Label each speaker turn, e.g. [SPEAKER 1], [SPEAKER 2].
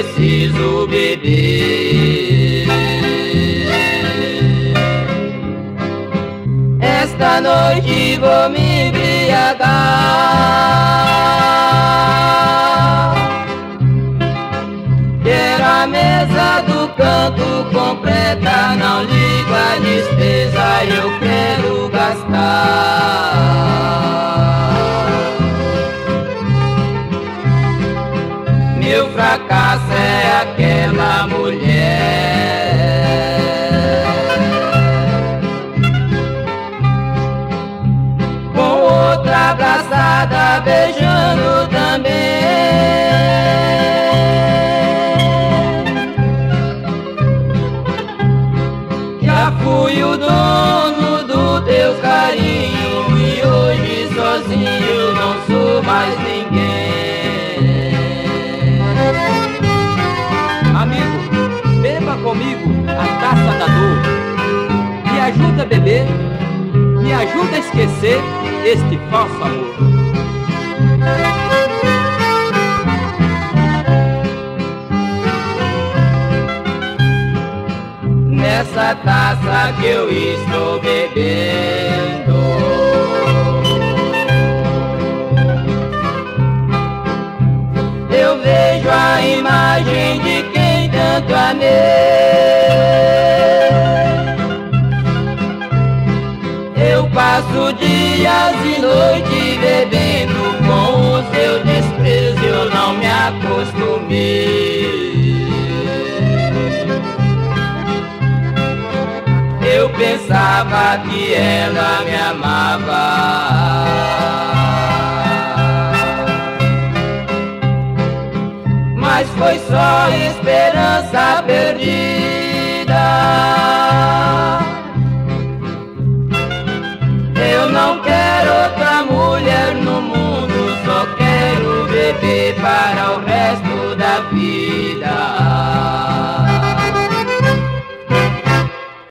[SPEAKER 1] preciso beber. Esta noite vou me embriagar. Quero a mesa do canto completa, não ligo a despesa, eu quero gastar. Meu fracasso é aquela mulher, com outra abraçada, beijando também. Já fui o dono do teu carinho e hoje sozinho não sou mais ninguém.
[SPEAKER 2] Amigo, beba comigo a taça da dor. Me ajuda a beber, me ajuda a esquecer este falso amor.
[SPEAKER 1] Nessa taça que eu estou bebendo, eu vejo a imagem de quem tanto amei. Eu passo dias e noites bebendo, com o seu desprezo eu não me acostumei. Eu pensava que ela me amava, mas foi só esperança perdida.